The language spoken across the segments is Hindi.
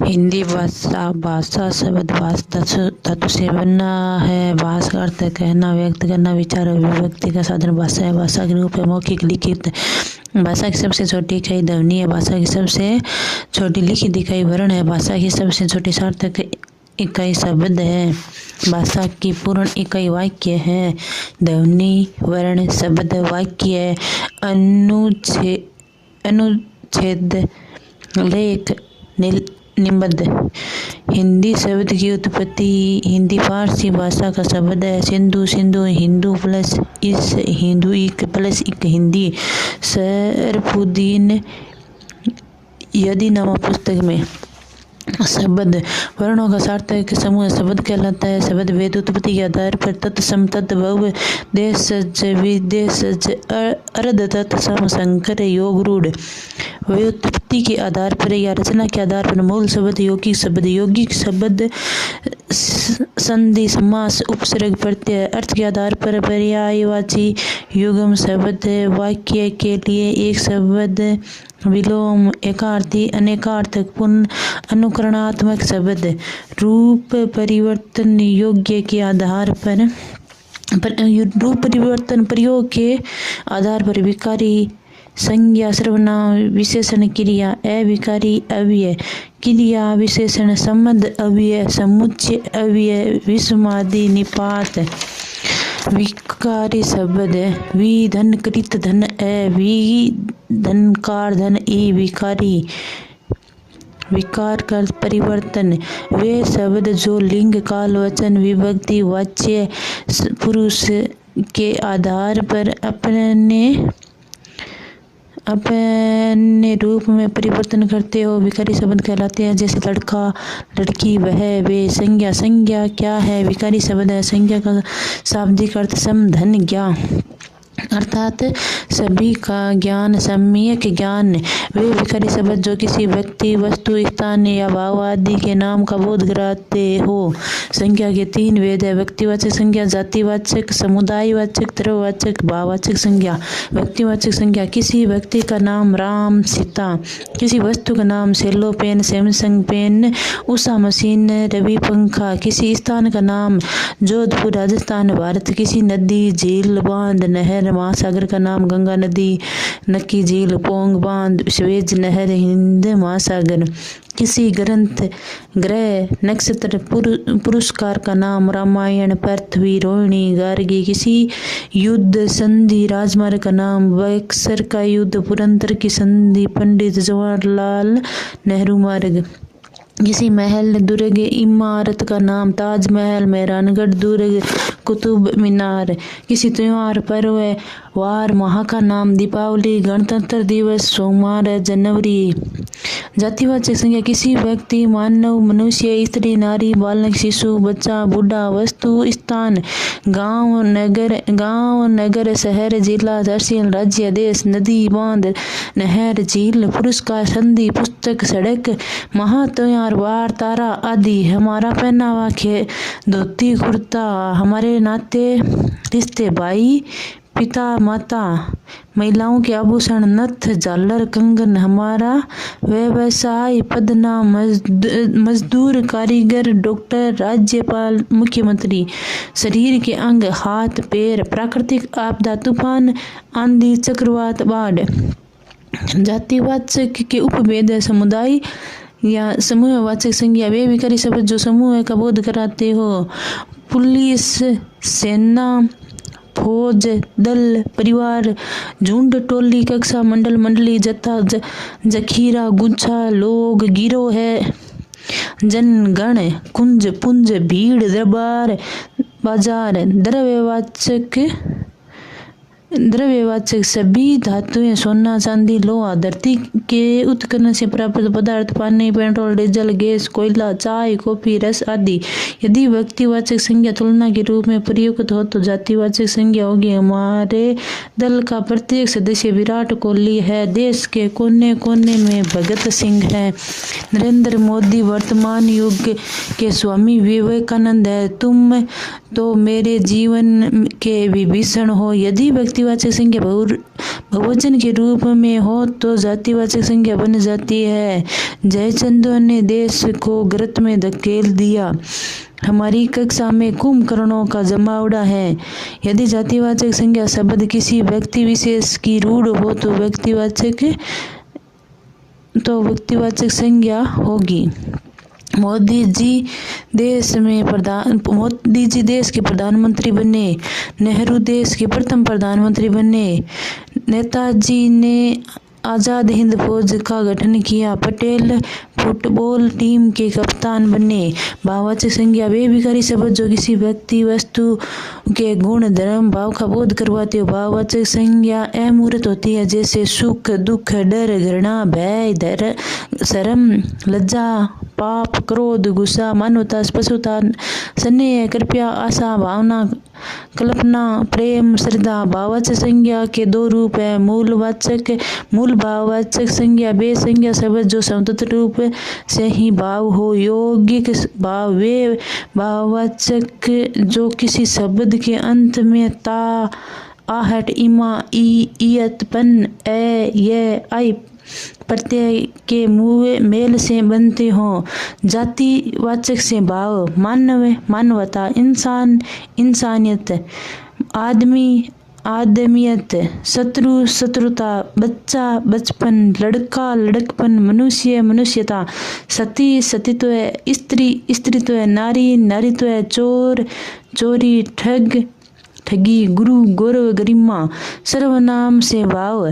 हिंदी भाषा भाषा शब्द भाषा धातु से बना है। भाष का अर्थ है कहना, व्यक्त करना, विचार और अभिव्यक्ति का साधन भाषा है। भाषा के रूप है मौखिक, लिखित। भाषा की सबसे छोटी इकाई ध्वनि है। भाषा की सबसे छोटी लिखित इकाई वर्ण है। भाषा की सबसे छोटी सार्थक इकाई शब्द है। भाषा की पूर्ण इकाई वाक्य है। ध्वनि, वर्ण, शब्द, वाक्य, अनुच्छेद, लेख, निबंध। हिंदी शब्द की उत्पत्ति हिंदी फारसी भाषा का शब्द है। सिंधु, हिंदू प्लस इस, हिंदुइक प्लस इक, हिंदी। शरफुद्दीन यदीनामा पुस्तक में। शब्द वर्णों का सार्थक समूह शब्द कहलाता है। शब्द वेद उत्पत्ति के आधार पर तत्सम, तद्भव, देशज, विदेशज, अर्ध तत्सम, संकर, योग, रूढ़। व्युत्पत्ति के आधार पर या रचना के आधार पर मूल शब्द, यौगिक शब्द, संधि, समास, उपसर्ग, प्रत्यय। अर्थ के आधार पर पर्यायवाची युग्म शब्द। वाक्य के लिए एक शब्द, विलोम, एकार्थी, अनेकार्थक, पुनः अनुकरणात्मक शब्द। रूप परिवर्तन योग्य के आधार पर रूप परिवर्तन प्रयोग के आधार पर विकारी संज्ञा, सर्वनाम, विशेषण, क्रिया, अविकारी, अव्यय, क्रिया, विशेषण, संबंध, अव्यय, समुच्चय, अव्यय, विषमादि, निपात। विकारी शब्द वि धन कृत धन वि धनकार धन ई विकारी। विकार का परिवर्तन वे शब्द जो लिंग, काल, वचन, विभक्ति, वाच्य, पुरुष के आधार पर अपने रूप में परिवर्तन करते हो विकारी शब्द कहलाते हैं। जैसे लड़का, लड़की, वह, वे। संज्ञा क्या है? विकारी शब्द है। संज्ञा का शाब्दिक अर्थ सम, धन, ज्ञान अर्थात सभी का ज्ञान, सम्यक ज्ञान। वे विकारी शब्द जो किसी व्यक्ति, वस्तु, स्थान या भाव आदि के नाम का बोध कराते हो। संज्ञा के 3 भेद है। व्यक्तिवाचक संज्ञा, जातिवाचक, समुदायवाचक, द्रव्यवाचक, भाववाचक संज्ञा। व्यक्तिवाचक संज्ञा किसी व्यक्ति का नाम राम, सीता। किसी वस्तु का नाम cello pen, Samsung pen, Usha machine, Ravi पंखा। किसी स्थान का नाम जोधपुर, राजस्थान, भारत। किसी नदी, झील, बांध, नहर, महासागर का नाम गंगा नदी, नक्की झील, पोंग बांध, स्वेज नहर, हिंद महासागर। किसी ग्रंथ, ग्रह, नक्षत्र, पुरस्कार का नाम रामायण, पृथ्वी, रोहिणी, गार्गी। किसी युद्ध, संधि, राजमार्ग का नाम बक्सर का युद्ध, पुरंदर की संधि, पंडित जवाहरलाल नेहरू मार्ग। किसी महल, दुर्ग, इमारत का नाम ताजमहल, मेहरानगढ़ दुर्ग, कुतुब मीनार। किसी त्योहार, पर्व, वार, माह का नाम दीपावली, गणतंत्र दिवस, सोमवार, जनवरी। जातिवाचक संज्ञा किसी व्यक्ति, मानव, मनुष्य, स्त्री, नारी, बालक, शिशु, बच्चा, बूढ़ा, वस्तु, स्थान। गांव, नगर, शहर, जिला, तहसील, राज्य, देश, नदी, बांध, नहर, झील, पुरस्कार, संधि, पुस्तक, सड़क, महा, त्योहार, वार, तारा आदि। हमारा पहनावा, धोती, कुर्ता। हमारे नाते, रिश्ते, भाई, पिता, माता। महिलाओं के आभूषण, नथ, झालर, कंगन। हमारा व्यवसाय, पद, नाम, मजदूर, कारीगर, डॉक्टर, राज्यपाल, मुख्यमंत्री। शरीर के अंग, हाथ, पैर। प्राकृतिक आपदा, तूफान, आंधी, चक्रवात, बाढ़। जातिवाचक के उपभेद है। समुदाय या समूहवाचक संज्ञा वे विकारी शब्द जो समूह का बोध कराते हो। पुलिस, सेना, फौज, दल, परिवार, झुंड, टोली, कक्षा, मंडल, मंडली, जत्था, जखीरा, गुच्छा, लोग, गिरोह है। जनगण, कुंज, पुंज, भीड़, दरबार, बाजार। द्रव्यवाचक सभी धातुएं, सोना, चांदी, लोहा। धरती के उत्खनन से प्राप्त पदार्थ, पानी, पेट्रोल, डीजल, गैस, कोयला, चाय, कॉफी, रस आदि। यदि व्यक्तिवाचक संज्ञा तुलना के रूप में प्रयुक्त हो तो जातिवाचक संज्ञा होगी। हमारे दल का प्रत्येक सदस्य विराट कोहली है। देश के कोने कोने में भगत सिंह है। नरेंद्र मोदी वर्तमान युग के स्वामी विवेकानंद है। तुम तो मेरे जीवन के विभीषण हो। यदि व्यक्तिवाचक संज्ञा बहुवचन के रूप में हो तो जातिवाचक संज्ञा बन जाती है। जयचंदो ने देश को गर्त में धकेल दिया। हमारी कक्षा में कुंभकर्णों का जमावड़ा है। यदि जातिवाचक संज्ञा शब्द किसी व्यक्ति विशेष की रूढ़ हो तो व्यक्तिवाचक संज्ञा होगी। मोदी जी देश के प्रधानमंत्री बने। नेहरू देश के प्रथम प्रधानमंत्री बने। नेताजी ने आज़ाद हिंद फौज का गठन किया। पटेल फुटबॉल टीम के कप्तान बने। भाववाचक संज्ञा वे विकारी शब्द जो किसी व्यक्ति वस्तु के गुण धर्म भाव का बोध करवाते हो। भाववाचक संज्ञा अमूर्त होती है, जैसे सुख दुख डर घृणा भय शर्म लज्जा पाप क्रोध गुस्सा मानवता पशुता स्नेह कृपया आशा भावना कल्पना प्रेम श्रद्धा। भाववाचक संज्ञा के दो रूप है। मूल भाववाचक संज्ञा वे संज्ञा शब्द जो स्वतंत्र रूप से ही भाव हो। यौगिक भाव वे भाववाचक जो किसी शब्द के अंत में ता आहट इमा ईयत पन ए ये आई प्रत्यय के मेल से बनते हों। जातिवाचक से भाव मानवता इंसान इंसानियत आदमी आदमियत शत्रु शत्रुता बच्चा बचपन लड़का लड़कपन मनुष्य मनुष्यता सती सतीत्व स्त्री स्त्रीत्व नारी नारीत्व चोर चोरी ठग ठगी गुरु गौरव गरिमा। सर्वनाम से भाव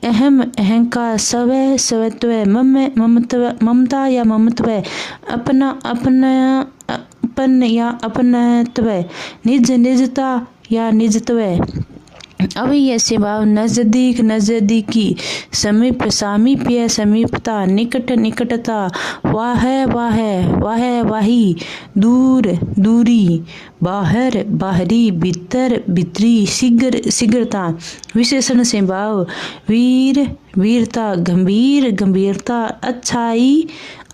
अहम अहंकार स्वय स्वत्व ममता या ममत्व अपना अपन या अपनत्व निज निजता या निजत्व। अवयव से भाव नजदीक नजदीकी समीप सामीप्य समीपता निकट निकटता वाह वाही दूर दूरी बाहर बाहरी भीतर भीतरी शीघ्र शीघ्रता। विशेषण से भाव वीर वीरता गंभीर गंभीरता अच्छाई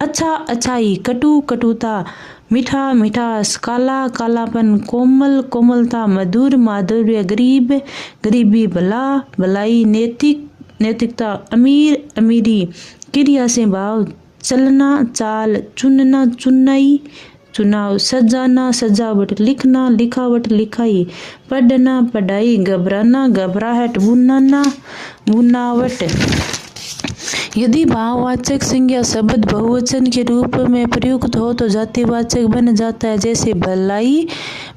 अच्छाई कटु कटुता मीठा मिठास काला कालापन कोमल कोमलता मधुर माधुर्य गरीब गरीबी भला भलाई नैतिकता अमीर अमीरी। क्रिया से भाव चलना चाल चुनना चुनाई चुनाव सजाना सजावट लिखना लिखावट लिखाई पढ़ना पढ़ाई घबराना घबराहट बुनाना बुनावट। यदि भाववाचक संज्ञा शब्द बहुवचन के रूप में प्रयुक्त हो तो जातिवाचक बन जाता है, जैसे भलाई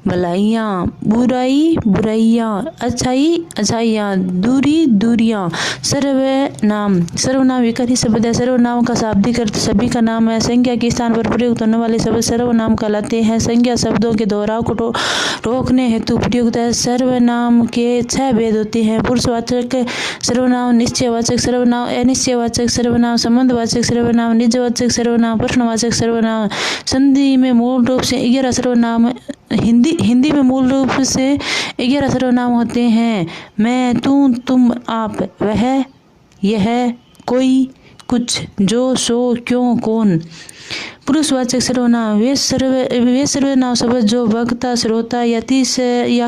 भलाइयाँ बुराई बुराइयाँ अच्छाई अच्छाइयाँ दूरी दूरियाँ। सर्वनाम विकारी शब्द है। सर्वनाम का शाब्दिक अर्थ सभी का नाम है। संज्ञा के स्थान पर प्रयुक्त होने वाले शब्द सर्वनाम कहलाते हैं। संज्ञा शब्दों के दोहराव को रोकने हेतु प्रयुक्त है। सर्वनाम के 6 भेद होते हैं। पुरुषवाचक सर्वनाम निश्चयवाचक सर्वनाम अनिश्चयवाचक सर्वनाम संबंधवाचक सर्वनाम निजवाचक सर्वनाम प्रश्नवाचक सर्वनाम। संधि में मूल रूप से 11 सर्वनाम हिंदी में मूल रूप से 11 सर्वनाम होते हैं। मैं तू तुम आप वह यह कोई कुछ जो सो क्यों कौन। पुरुषवाचक सर्वनाम वे सर्वनाम शब्द जो वक्ता श्रोता या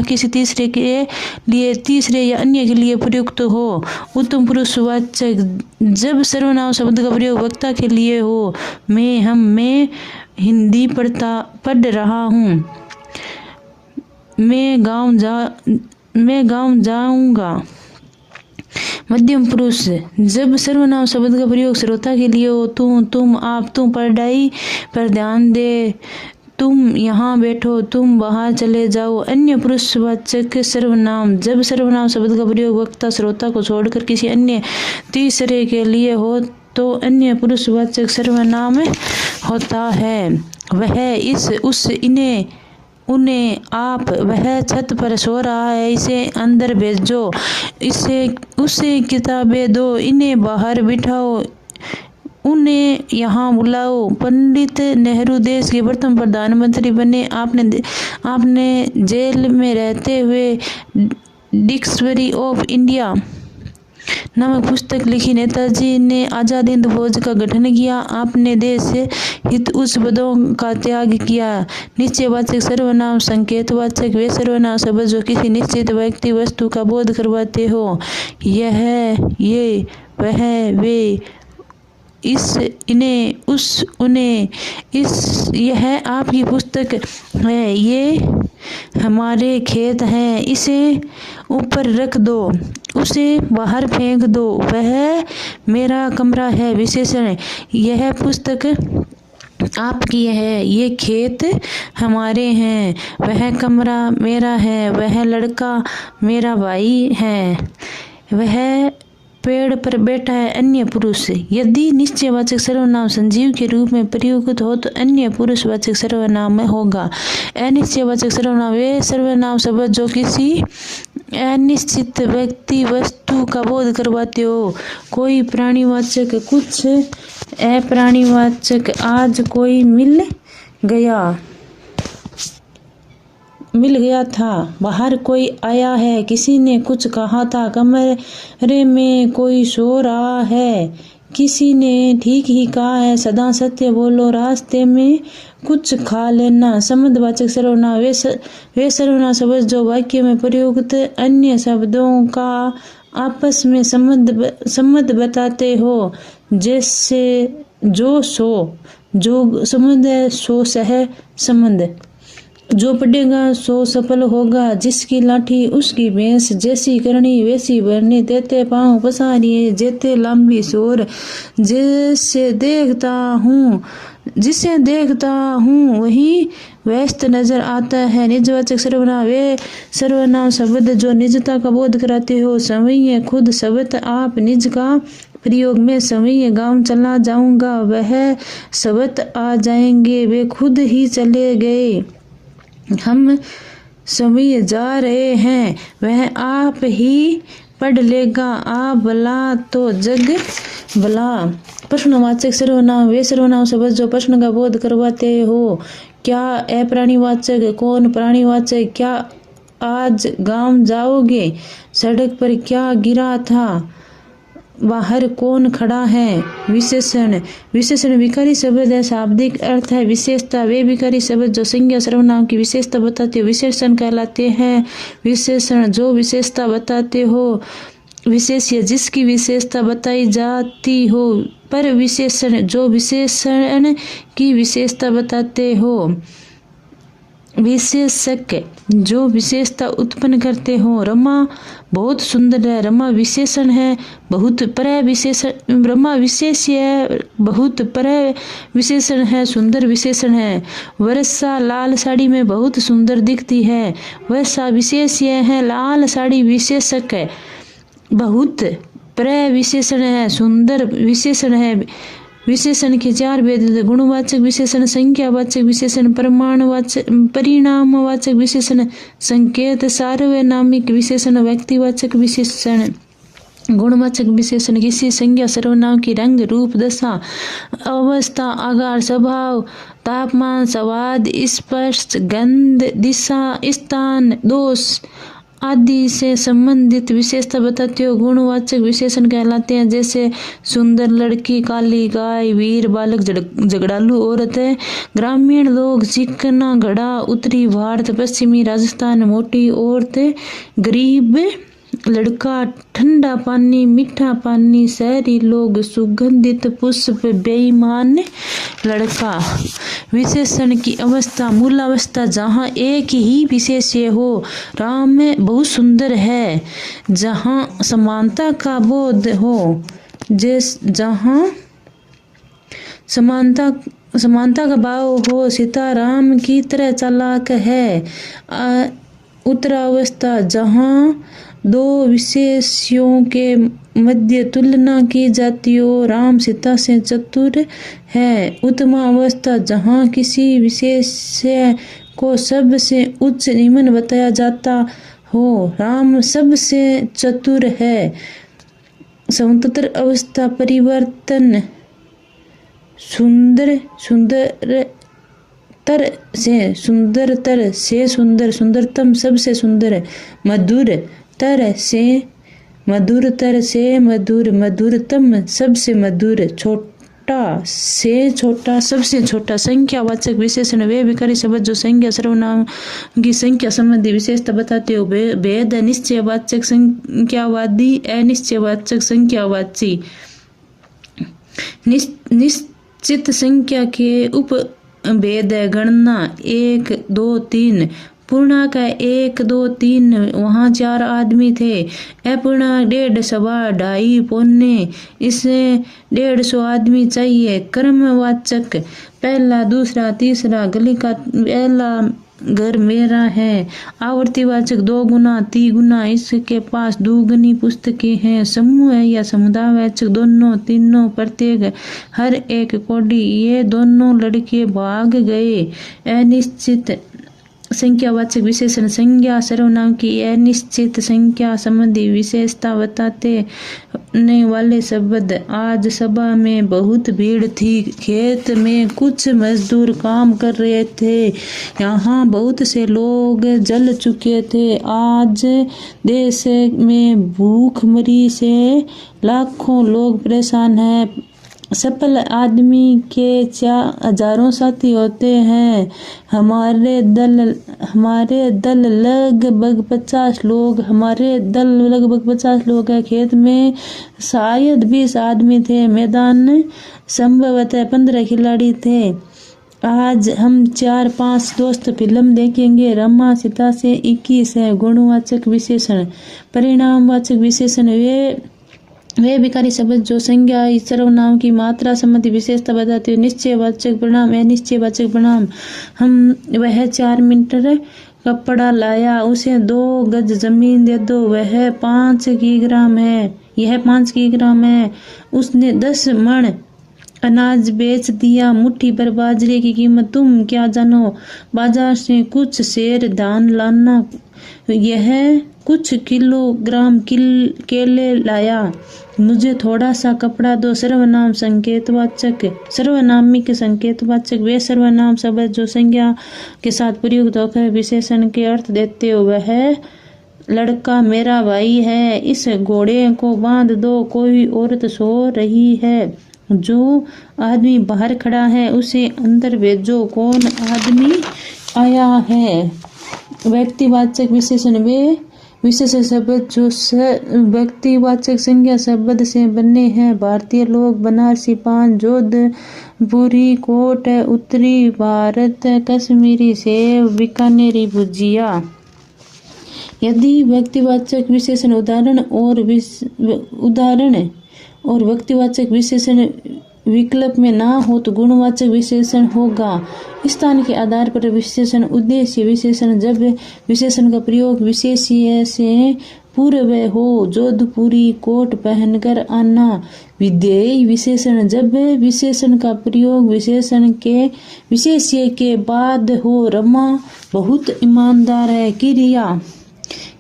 किसी तीसरे के लिए तीसरे या अन्य के लिए प्रयुक्त हो। उत्तम पुरुषवाचक जब सर्वनाम शब्द का प्रयोग वक्ता के लिए हो। मैं हिंदी पढ़ रहा हूँ। मैं गांव जाऊंगा। मध्यम पुरुष जब सर्वनाम शब्द का प्रयोग श्रोता के लिए हो। तुम आप तुम पढ़ाई पर ध्यान दे। तुम यहाँ बैठो तुम बाहर चले जाओ। अन्य पुरुषवाचक सर्वनाम जब सर्वनाम शब्द का प्रयोग वक्ता श्रोता को छोड़कर किसी अन्य तीसरे के लिए हो तो अन्य पुरुषवाचक सर्वनाम होता है। वह इस उस इन्हें उन्हें आप वह छत पर सो रहा है इसे अंदर भेजो। उसे किताबें दो। इन्हें बाहर बिठाओ। उन्हें यहाँ बुलाओ। पंडित नेहरू देश के प्रथम प्रधानमंत्री बने। आपने जेल में रहते हुए डिक्शनरी ऑफ इंडिया नामक पुस्तक लिखी। नेताजी ने आजाद हिंद फौज का गठन किया। आपने देश हित उच्च पदों का त्याग किया। निश्चयवाचक सर्वनाम संकेतवाचक वे सर्वनाम शब्द जो किसी निश्चित व्यक्ति वस्तु का बोध करवाते हो। यह, ये, वह, वे, इस, इन्हें, उस, उन्हें, इस, यह आपकी पुस्तक है, ये हमारे खेत हैं, इसे ऊपर रख दो, उसे बाहर फेंक दो, वह मेरा कमरा है। विशेषण, यह पुस्तक आपकी है, ये खेत हमारे हैं, वह कमरा मेरा है, वह लड़का मेरा भाई है, वह पेड़ पर बैठा है अन्य पुरुष। यदि निश्चयवाचक सर्वनाम संजीव के रूप में प्रयुक्त हो तो अन्य पुरुषवाचक सर्वनाम में होगा। अनिश्चयवाचक सर्वनाम वे सर्वनाम शब्द जो किसी अनिश्चित व्यक्ति वस्तु का बोध करवाते हो। कोई प्राणीवाचक, कुछ अप्राणीवाचक, आज कोई मिल गया था, बाहर कोई आया है, किसी ने कुछ कहा था, कमरे में कोई सो रहा है, किसी ने ठीक ही कहा है, सदा सत्य बोलो, रास्ते में कुछ खा लेना। संबंधवाचक सर्वनाम वे सर्वनाम शब्द जो वाक्य में प्रयुक्त अन्य शब्दों का आपस में संबंध बताते हो। जैसे जो सो, जो संबंध है, सो सह संबंध। जो पढ़ेगा सो सफल होगा, जिसकी लाठी उसकी भैंस, जैसी करनी वैसी भरनी, तेते पाँव पसारिए जेते लंबी सोर, जिसे देखता हूँ वही व्यस्त नजर आता है। निजवाचक सर्वनाम वे सर्वनाम शब्द जो निजता का बोध कराते हो। समय खुद शब्द आप निज का प्रयोग में समय गांव चला जाऊंगा, वह शब्द आ जाएंगे, वे खुद ही चले गए, हम समय जा रहे हैं, वह आप ही पढ़ लेगा, आ भला तो जग भला। प्रश्नवाचक सर्वनाम वे सर्वनाम शब्द जो प्रश्न का बोध करवाते हो। क्या अप्राणीवाचक, कौन प्राणीवाचक, क्या आज गांव जाओगे, सड़क पर क्या गिरा था, बाहर कौन खड़ा है। विशेषण विकारी शब्द है, शाब्दिक अर्थ है विशेषता। वे विकारी शब्द जो संज्ञा सर्वनाम की विशेषता बताते हो विशेषण कहलाते हैं। विशेषण जो विशेषता बताते हो। विशेष्य जिसकी विशेषता बताई जाती हो। पर विशेषण जो विशेषण की विशेषता बताते हो। विशेषक जो विशेषता उत्पन्न करते हो। रमा बहुत सुंदर है, रमा विशेषण है, बहुत पर विशेषण, रमा विशेष्य है, बहुत पर विशेषण है, सुंदर विशेषण है। वर्षा लाल साड़ी में बहुत सुंदर दिखती है, वर्षा विशेष्य है, लाल साड़ी विशेषक है, बहुत पर विशेषण है, सुंदर विशेषण है। विशेषण के चार भेद: गुणवाचक विशेषण, संख्यावाचक विशेषण, परिणामवाचक विशेषण, संकेत, सार्वनामिक विशेषण, व्यक्तिवाचक विशेषण। गुणवाचक विशेषण किसी संज्ञा सर्वनाम की रंग, रूप, दशा, अवस्था, आकार, स्वभाव, तापमान, स्वाद, स्पर्श, गंध, दिशा, स्थान, दोष आदि से संबंधित विशेषता बताते हो गुणवाचक विशेषण कहलाते हैं। जैसे सुंदर लड़की, काली गाय, वीर बालक, झगड़ालू औरत, ग्रामीण लोग, चिकना घड़ा, उत्तरी भारत, पश्चिमी राजस्थान, मोटी औरत, गरीब लड़का, ठंडा पानी, मीठा पानी, शहरी लोग, सुगंधित पुष्प, बेईमान लड़का। विशेषण की अवस्था, मूलावस्था जहाँ एक ही विशेष्य हो। राम बहुत सुंदर है, जहाँ समानता का बोध हो। जहाँ समानता का भाव हो। सीता राम की तरह चालाक है। उत्तरावस्था जहाँ दो विशेष्यों के मध्य तुलना की जाती हो। राम सीता से चतुर है। उत्तमावस्था जहाँ किसी विशेष्य को सबसे उच्च निम्न बताया जाता हो। राम सबसे चतुर है। स्वतंत्र अवस्था परिवर्तन सुंदरतर से सुंदर, सुंदरतम सबसे सुंदर, मधुर तर से मधुरतर से मधुर, मधुरतम सबसे मधुर, छोटा से छोटा सबसे छोटा। संख्यावाचक विशेषण वे विकारी शब्द जो संज्ञा सर्वनाम की संख्या संबंधी विशेषता बताते हो। भेद निश्चयवाचक संख्यावादी, अनिश्चयवाचक संख्यावाची। निश्चित संख्या के उपभेद गणना 1 2 3। पूर्णांक 1 2 3 वहाँ 4 आदमी थे। अपूर्णांक 1.5 सवा 2.5 पौने, इसे 150 आदमी चाहिए। क्रमवाचक पहला दूसरा तीसरा, गली का पहला घर मेरा है। आवर्तीवाचक 2 गुना 3 गुना, इसके पास 2 गुनी पुस्तकें हैं। समूह है या समुदायवाचक दोनों तीनों प्रत्येक हर एक कोडी, ये दोनों लड़के भाग गए। अनिश्चित संख्यावाचक विशेषण संज्ञा सर्वनाम की अनिश्चित संख्या संबंधी विशेषता बताते वाले शब्द। आज सभा में बहुत भीड़ थी। खेत में कुछ मजदूर काम कर रहे थे। यहाँ बहुत से लोग जल चुके थे। आज देश में भूखमरी से लाखों लोग परेशान हैं। सफल आदमी के हजारों साथी होते हैं। हमारे दल लगभग 50 लोग हैं। खेत में शायद 20 आदमी थे। मैदान संभवतः 15 खिलाड़ी थे। आज हम 4-5 दोस्त फिल्म देखेंगे। रमा सीता से 21 है। गुणवाचक विशेषण। परिणामवाचक विशेषण वे विकारी शब्द जो संज्ञा सर्वनाम की मात्रा संबंधी विशेषता बताते हैं। निश्चयवाचक परिणाम, अनिश्चयवाचक परिणाम। वह 4 मीटर कपड़ा लाया, उसे 2 गज जमीन दे दो, वह 5 किलोग्राम है, यह 5 किलोग्राम है। उसने 10 मण अनाज बेच दिया। मुट्ठी भर बाजरे की कीमत तुम क्या जानो। बाजार से कुछ सेर धान लाना, यह कुछ किलोग्राम केले लाया। मुझे थोड़ा सा कपड़ा दो। सर्वनाम संकेतवाचक। सर्वनामिक संकेतवाचक वे सर्वनाम शब्द जो संज्ञा के साथ प्रयुक्त होकर विशेषण के अर्थ देते हो। वह लड़का मेरा भाई है। इस घोड़े को बांध दो। कोई औरत सो रही है। जो आदमी बाहर खड़ा है उसे अंदर भेजो। कौन आदमी आया है। व्यक्तिवाचक विशेषण वे विशेषण शब्द जो व्यक्तिवाचक संज्ञा शब्द से बने हैं। भारतीय लोग, बनारसी पान, जोधपुरी कोट, उत्तरी भारत कश्मीरी सेव, बीकानेरी भुजिया। यदि व्यक्तिवाचक विशेषण उदाहरण और व्यक्तिवाचक विशेषण विकल्प में ना हो तो गुणवाचक विशेषण होगा। स्थान के आधार पर विशेषण। उद्देश्य विशेषण जब विशेषण का प्रयोग विशेष्य से पूर्व हो। जोधपुरी कोट पहनकर आना। विधेय विशेषण जब विशेषण का प्रयोग विशेषण के विशेष्य के बाद हो। रमा बहुत ईमानदार है।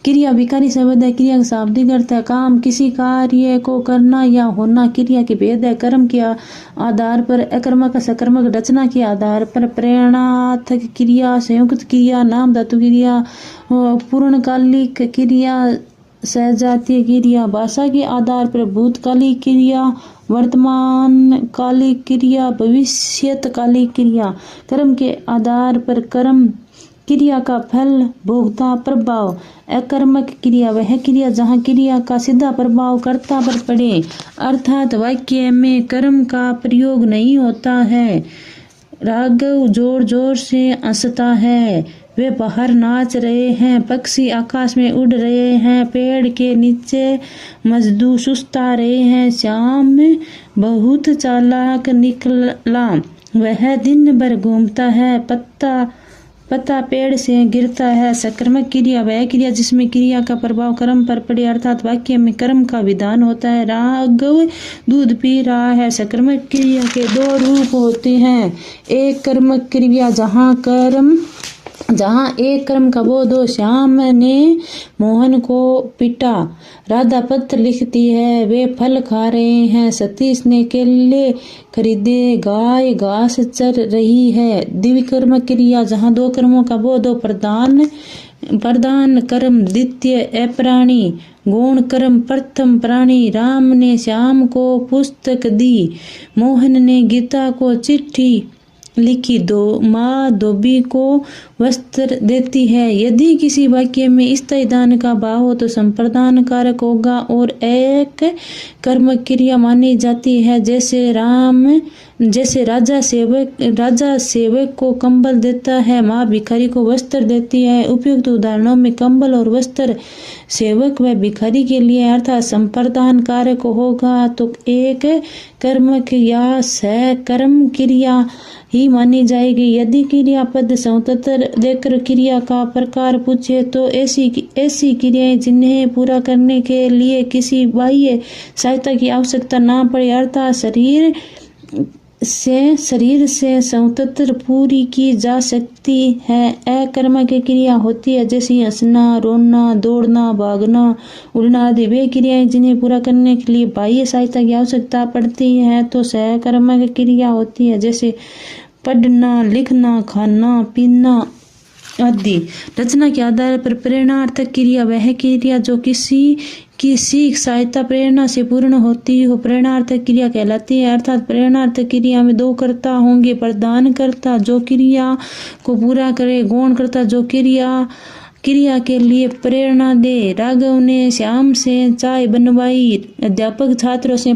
क्रिया विकारी शब्द है। क्रिया का शाब्दिक अर्थ है काम, किसी कार्य को करना या होना। क्रिया के भेद है। कर्म के आधार पर, अकर्मक सकर्मक, रचना के आधार पर, प्रेरणार्थक क्रिया, संयुक्त क्रिया, नाम धातु क्रिया, पूर्णकालिक क्रिया, सजातीय क्रिया। भाषा के आधार पर भूतकालिक क्रिया, वर्तमान कालिक क्रिया, भविष्यकालिक क्रिया। कर्म के आधार पर कर्म क्रिया का फल, भोक्ता, प्रभाव। अकर्मक क्रिया वह क्रिया जहाँ क्रिया का सीधा प्रभाव कर्ता पर पड़े, अर्थात वाक्य में कर्म का प्रयोग नहीं होता है। राघव जोर जोर से हंसता है। वे बाहर नाच रहे हैं। पक्षी आकाश में उड़ रहे हैं। पेड़ के नीचे मजदूर सुस्ता रहे हैं। श्याम बहुत चालाक निकला। वह दिन भर घूमता है। पत्ता पेड़ से गिरता है। सकर्मक क्रिया वह क्रिया जिसमें क्रिया का प्रभाव कर्म पर पड़े, अर्थात वाक्य में कर्म का विधान होता है। राघव दूध पी रहा है। सकर्मक क्रिया के 2 रूप होते हैं। एक कर्मक क्रिया जहाँ एक कर्म का बोध हो। श्याम ने मोहन को पीटा। राधा पत्र लिखती है। वे फल खा रहे हैं। सतीश ने केले खरीदे। गाय घास चर रही है। द्विकर्मक क्रिया जहाँ 2 कर्मों का बोध हो। प्रधान प्रधान कर्म द्वितीय अप्राणी, गौण कर्म प्रथम प्राणी। राम ने श्याम को पुस्तक दी, मोहन ने गीता को चिट्ठी लिखी। माँ धोबी को वस्त्र देती है। यदि किसी वाक्य में स्थायी दान का भाव हो तो संप्रदान कारक होगा और एक कर्म क्रिया मानी जाती है। जैसे राजा सेवक को कंबल देता है, माँ भिखारी को वस्त्र देती है। उपयुक्त उदाहरणों में कंबल और वस्त्र सेवक व भिखारी के लिए अर्थात संप्रदान कारक होगा तो एक कर्म या सकर्म क्रिया ही मानी जाएगी। यदि क्रिया पद स्वतंत्र देकर क्रिया का प्रकार पूछे तो ऐसी क्रियाएं जिन्हें पूरा करने के लिए किसी बाह्य सहायता की आवश्यकता ना पड़े अर्थात शरीर से स्वतंत्र पूरी की जा सकती है। अकर्म की क्रिया होती है जैसे हंसना, रोना, दौड़ना, भागना, उड़ना आदि। वे क्रियाएं जिन्हें पूरा करने के लिए बाह्य सहायता की आवश्यकता पड़ती है तो सकर्म की क्रिया होती है जैसे पढ़ना, लिखना, खाना, पीना आदि। रचना के आधार पर प्रेरणार्थक क्रिया वह क्रिया जो किसी सहायता प्रेरणा से पूर्ण होती हो प्रेरणार्थक क्रिया कहलाती है। अर्थात प्रेरणार्थक क्रिया में दो कर्ता होंगे, प्रदान कर्ता जो क्रिया को पूरा करे, गौण कर्ता जो क्रिया के लिए प्रेरणा दे। राघव ने श्याम से चाय बनवाई, अध्यापक छात्रों से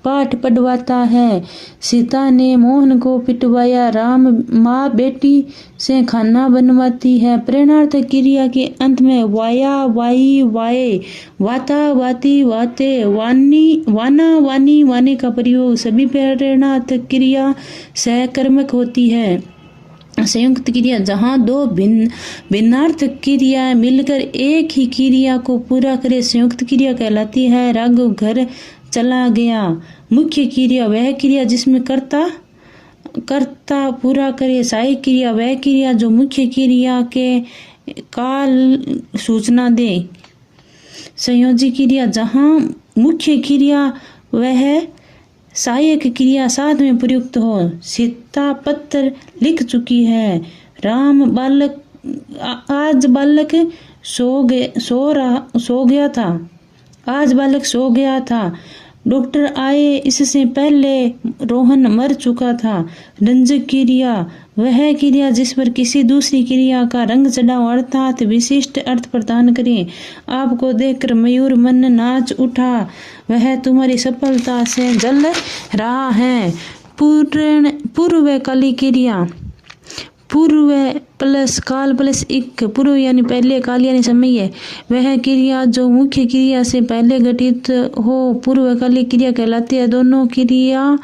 पाठ पढ़वाता है। सीता ने मोहन को पिटवाया, राम माँ बेटी से खाना बनवाती है। प्रेरणार्थक क्रिया के अंत में वाया, वाई, वाए, वाता, वाती, वाते, वानी, वाना, वानी, वाने का प्रयोग। सभी प्रेरणार्थक क्रिया सकर्मक होती है। संयुक्त क्रिया जहाँ दो भिन्नार्थक क्रियाएं मिलकर एक ही क्रिया को पूरा करे संयुक्त क्रिया कहलाती है। राघव घर चला गया। मुख्य क्रिया वह क्रिया जिसमें कर्ता पूरा करे। सहायक क्रिया वह क्रिया जो मुख्य क्रिया के काल सूचना दे। संयोजी क्रिया जहाँ मुख्य क्रिया वह सहायक क्रिया साथ में प्रयुक्त हो। सीता पत्र लिख चुकी है। आज बालक सो गया था। डॉक्टर आए, इससे पहले रोहन मर चुका था। रंजक क्रिया वह क्रिया जिस पर किसी दूसरी क्रिया का रंग चढ़ाओ अर्थात विशिष्ट अर्थ प्रदान करें। आपको देखकर मयूर मन नाच उठा, वह तुम्हारी सफलता से जल रहा है। पूर्वकाली क्रिया पूर्व प्लस काल प्लस इक। पूर्व यानी पहले, काल यानी समय है। वह क्रिया जो मुख्य क्रिया से पहले घटित हो पूर्वकाली क्रिया कहलाती है। दोनों क्रिया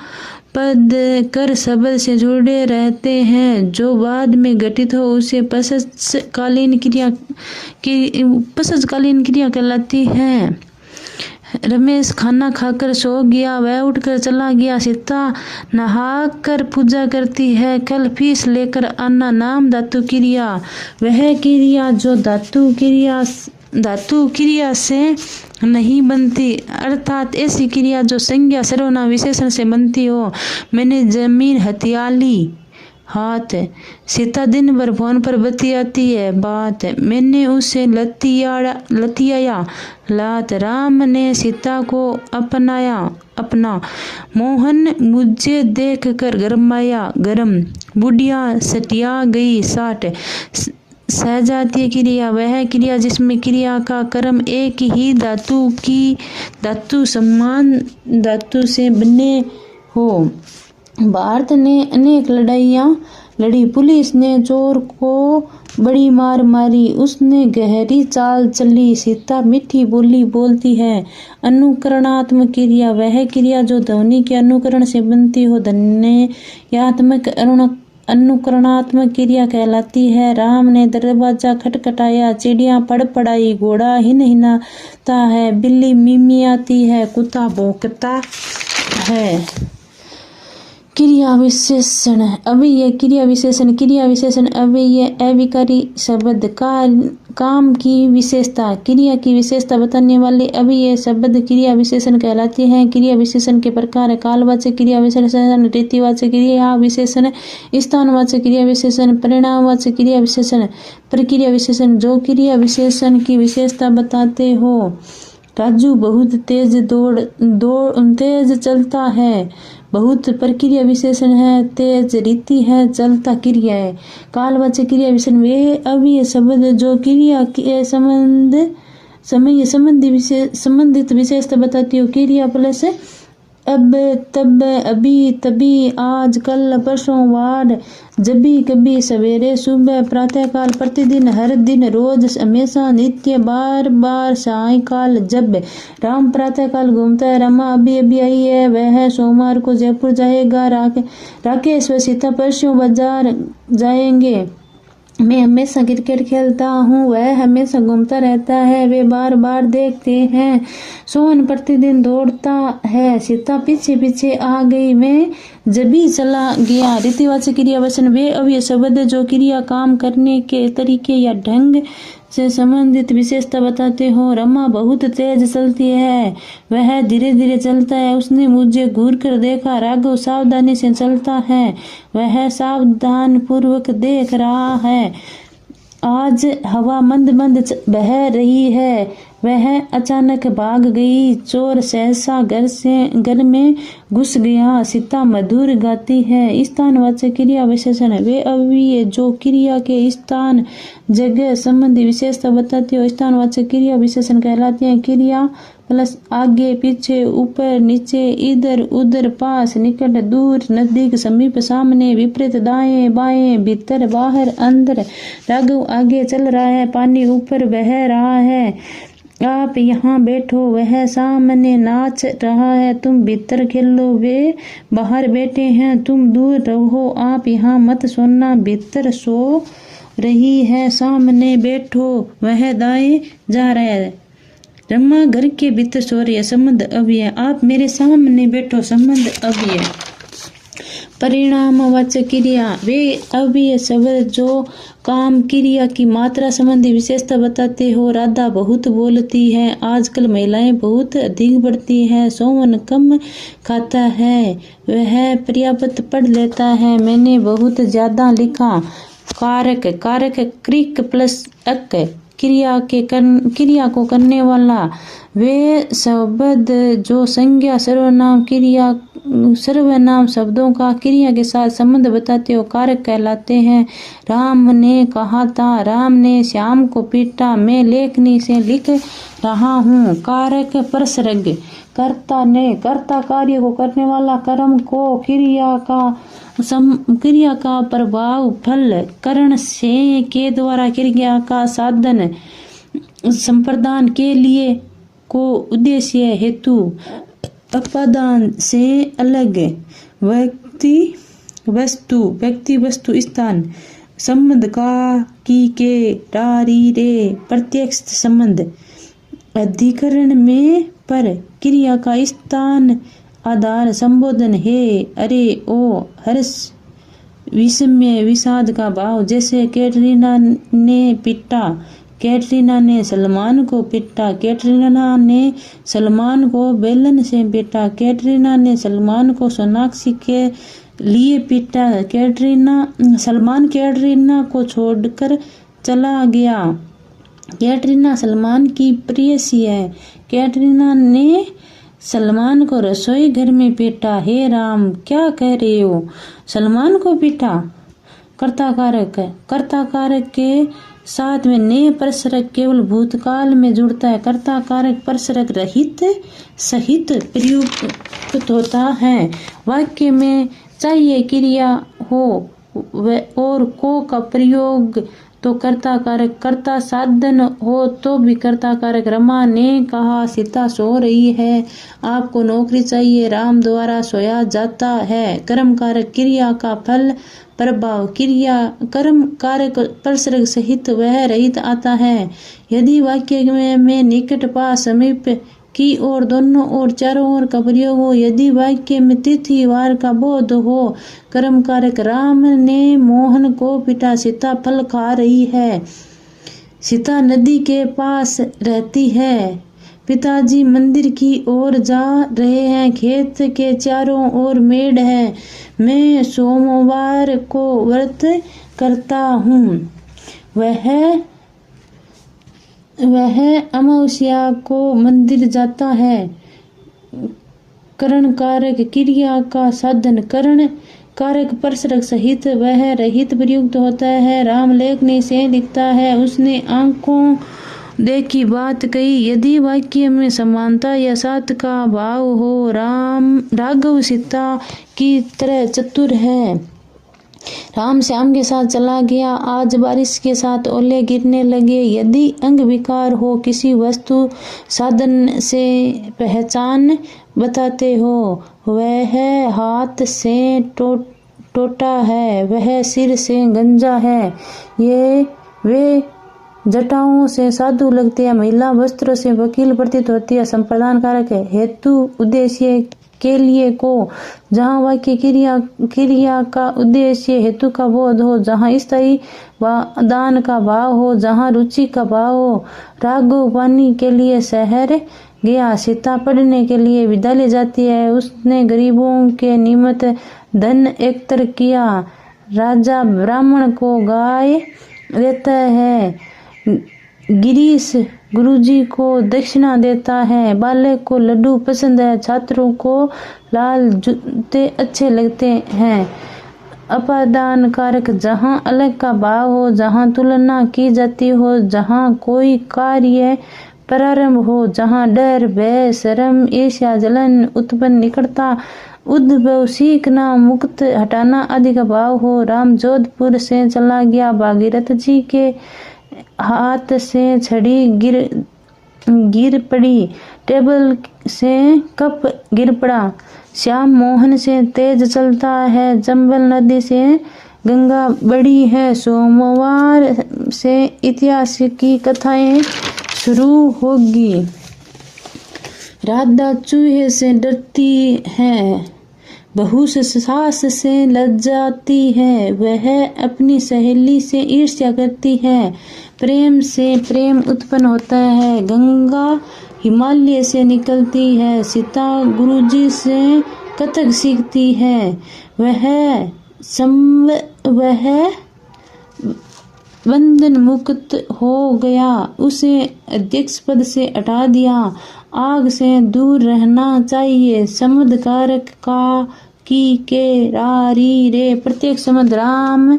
पद कर शब्द से जुड़े रहते हैं। जो बाद में घटित हो उसे पश्चकालीन क्रिया कहलाती है। रमेश खाना खाकर सो गया, वह उठकर चला गया। सीता नहाकर पूजा करती है। कल फीस लेकर आना। नाम धातु क्रिया वह क्रिया जो धातु क्रिया से नहीं बनती अर्थात ऐसी क्रिया जो संज्ञा सर्वनाम विशेषण से बनती हो। मैंने जमीन हथियाली, हाथ। सीता दिन भर फोन पर बतियाती है, बात। मैंने उसे लतियाया, लात। राम ने सीता को अपना। मोहन मुझे देख कर गरमाया, गरम। बुढ़िया सटिया गई, साठ। सहजातीय क्रिया वह क्रिया जिसमें क्रिया का कर्म एक ही धातु समान धातु से बने हो। भारत ने अनेक लड़ाइयाँ लड़ी। पुलिस ने चोर को बड़ी मार मारी, उसने गहरी चाल चली। सीता मीठी बोली बोलती है। अनुकरणात्मक क्रिया वह क्रिया जो ध्वनि के अनुकरण से बनती हो। ध्वन्यात्मक अनुकरणात्मक क्रिया कहलाती है। राम ने दरवाजा खटखटाया, चिड़िया पड़पड़ाई, घोड़ा हिनहिनाता है, बिल्ली मिमियाती है, कुत्ता भौंकता है। क्रिया विशेषण अव्यय क्रिया विशेषण अव्यय अविकारी शब्द काम की विशेषता क्रिया की विशेषता बताने वाले अव्यय शब्द क्रिया विशेषण कहलाते हैं। क्रिया विशेषण के प्रकार कालवाचक क्रिया विशेषण, रीतिवाचक क्रिया विशेषण, स्थानवाचक क्रिया विशेषण, परिणामवाचक क्रिया विशेषण, प्रक्रिया विशेषण। जो क्रिया विशेषण की विशेषता बताते हो। राजू बहुत तेज चलता है। बहुत प्रक्रिया विशेषण है। तेज रीति है। चलता क्रिया है। कालवाचक क्रिया विशेषण वे अव्यय शब्द जो क्रिया के समय संबंधित विशेषता बताती हो। क्रिया प्लस अब, तब, अभी, तभी, आज, कल, परसों, वार, जभी, कभी, सवेरे, सुबह, प्रातःकाल, प्रतिदिन, हर दिन, रोज, हमेशा, नित्य, बार बार, सायंकाल, जब। राम प्रातःकाल घूमता है। रमा अभी अभी आई है। वह सोमवार को जयपुर जाएगा। राकेश व सीता परसों बाजार जाएंगे। मैं हमेशा क्रिकेट खेलता हूँ। वह हमेशा घूमता रहता है। वे बार बार देखते हैं। सोहन प्रतिदिन दौड़ता है। सीता पीछे पीछे आ गई। मैं जभी चला गया। रीतिवाचक क्रिया वचन वे अव्यय शब्द जो क्रिया काम करने के तरीके या ढंग से संबंधित विशेषता बताते हो। रमा बहुत तेज चलती है। वह धीरे धीरे चलता है। उसने मुझे घूर कर देखा। राघव सावधानी से चलता है। वह सावधान पूर्वक देख रहा है। आज हवा मंद मंद बह रही है। वह अचानक भाग गई। चोर सहसा घर में घुस गया। सीता मधुर गाती है। स्थानवाचक क्रिया विशेषण वे अव्यय जो क्रिया के स्थान जगह संबंधी विशेषता बताती हो। स्थानवाचक क्रिया विशेषण कहलाते हैं। क्रिया प्लस आगे, पीछे, ऊपर, नीचे, इधर उधर, पास, निकट, दूर, नजदीक, समीप, सामने, विपरीत, दाएं बाएं, भीतर बाहर, अंदर। राघव आगे चल रहा है। पानी ऊपर बह रहा है। आप यहाँ बैठो। वह सामने नाच रहा है। तुम भीतर खेलो। वे बाहर बैठे हैं। तुम दूर रहो। आप यहाँ मत सोना। भीतर सो रही है। सामने बैठो। वह दाएं जा रहा है। रमा घर के भीतर सो रही है। संबंध अव्यय आप मेरे सामने बैठो। संबंध अव्यय। परिणामवाचक क्रिया वे अव्यय शब्द जो काम क्रिया की मात्रा संबंधी विशेषता बताते हो। राधा बहुत बोलती है। आजकल महिलाएं बहुत अधिक बढ़ती है। सोमन कम खाता है। वह पर्याप्त पढ़ लेता है। मैंने बहुत ज्यादा लिखा। कारक क्रिक प्लस अक क्रिया को करने वाला वे शब्द जो संज्ञा सर्वनाम शब्दों का क्रिया के साथ संबंध बताते हो कारक कहलाते हैं। राम ने कहा था। राम ने श्याम को पीटा। मैं लेखनी से लिख रहा हूँ। कारक परसर्ग कर्ता कार्य को करने वाला कर्म को क्रिया का प्रभाव फल करण से के द्वारा क्रिया का साधन संप्रदान के लिए को उद्देश्य हेतु अपादान से अलग व्यक्ति वस्तु स्थान संबंध का की के डारी रे प्रत्यक्ष संबंध अधिकरण में पर क्रिया का स्थान आधार संबोधन है। अरे ओ हर्ष विषम्य विषाद का भाव जैसे कैटरीना ने सलमान को पीटा। कैटरीना ने सलमान को बेलन से पीटा। कैटरीना ने सलमान को सोनाक्षी के लिए पीटा। सलमान कैटरीना को छोड़कर चला गया। कैटरीना सलमान की प्रेयसी है। कैटरीना ने सलमान को रसोई घर में पीटा। हे राम क्या कह रहे हो? सलमान को पीटा। कर्ता कारक के साथ में ने परसरक केवल भूतकाल में जुड़ता है। कर्ता कारक परसरक रहित सहित प्रयुक्त होता है। वाक्य में चाहिए क्रिया हो और को का प्रयोग तो कर्ता कारक, कर्ता साधन हो तो भी कर्ता कारक। रमा ने कहा सीता सो रही है। आपको नौकरी चाहिए। राम द्वारा सोया जाता है। कर्म कारक क्रिया का फल प्रभाव क्रिया कर्म कारक परसर्ग सहित वह रहित आता है। यदि वाक्य में निकट पास समीप की ओर, दोनों ओर, चारों ओर का प्रयोग हो। यदि वाक्य में तिथि वार का बोध हो। कर्म कारक राम ने मोहन को पीटा। सीता फल खा रही है। सीता नदी के पास रहती है। पिताजी मंदिर की ओर जा रहे हैं। खेत के चारों ओर मेड़ है। मैं सोमवार को व्रत करता हूँ। वह अमावस्या को मंदिर जाता है। करण कारक क्रिया का साधन करण कारक परसरक सहित वह रहित प्रयुक्त होता है। राम लेखनी से लिखता है। उसने आंखों देखी बात कही। यदि वाक्य में समानता या साथ का भाव हो। राघव सीता की तरह चतुर है। राम श्याम के साथ चला गया। आज बारिश के साथ ओले गिरने लगे। यदि अंग विकार हो, किसी वस्तु साधन से पहचान बताते हो। वह हाथ से टोटा है। वह सिर से गंजा है। वे जटाओं से साधु लगते हैं। महिला वस्त्रों से वकील प्रतीत होती है। संप्रदान कारक है। हेतु उद्देश्य के लिए को। जहाँ वाक्य क्रिया का उद्देश्य हेतु का बोध हो। जहाँ स्थायी दान का भाव हो। जहाँ रुचि का भाव हो। राघव पानी के लिए शहर गया। सीता पढ़ने के लिए विद्यालय जाती है। उसने गरीबों के निमित्त धन एकत्र किया। राजा ब्राह्मण को गाय देता है। गिरीश गुरुजी को दक्षिणा देता है। बालक को लड्डू पसंद है। छात्रों को लाल जूते अच्छे लगते हैं। अपादान कारक जहाँ अलग का भाव हो। जहाँ तुलना की जाती हो। जहाँ कोई कार्य प्रारंभ हो। जहाँ डर, भय, शर्म, ईर्ष्या, जलन, उत्पन्न, निकटता, उद्भव, सीखना, मुक्त, हटाना आदि का भाव हो। राम जोधपुर से चला गया। भागीरथ जी के हाथ से छड़ी गिर पड़ी। टेबल से कप गिर पड़ा। श्याम मोहन से तेज चलता है। चंबल नदी से गंगा बड़ी है। सोमवार से इतिहास की कथाएं शुरू होगी। राधा चूहे से डरती है। बहू सास से लजाती है। वह अपनी सहेली से ईर्ष्या करती है। प्रेम से प्रेम उत्पन्न होता है। गंगा हिमालय से निकलती है। सीता गुरुजी से कथक सीखती है। वह बंधन मुक्त हो गया। उसे अध्यक्ष पद से हटा दिया। आग से दूर रहना चाहिए। सम्बन्ध कारक का की के रा री रे प्रत्येक संबंध राम।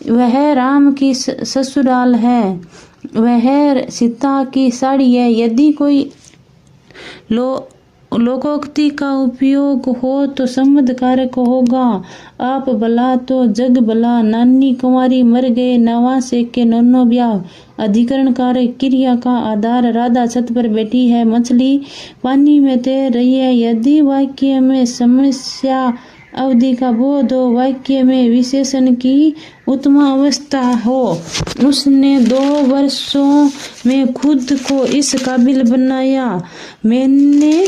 वह राम की ससुराल है। वह सीता की साड़ी है। यदि कोई लोकोक्ति का उपयोग हो तो संबंध कारक होगा। आप भला तो जग भला। नानी कुंवारी मर गए। नवा से के नन्नो ब्याह। अधिकरण कारक क्रिया का आधार। राधा छत पर बैठी है। मछली पानी में तैर रही है। यदि वाक्य में समस्या अवधि का बोध हो। वाक्य में विशेषण की उत्तम अवस्था हो। उसने 2 वर्षों में खुद को इस काबिल बनाया। मैंने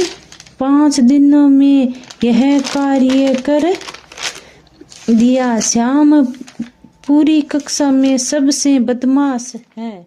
5 दिनों में यह कार्य कर दिया। श्याम पूरी कक्षा में सबसे बदमाश है।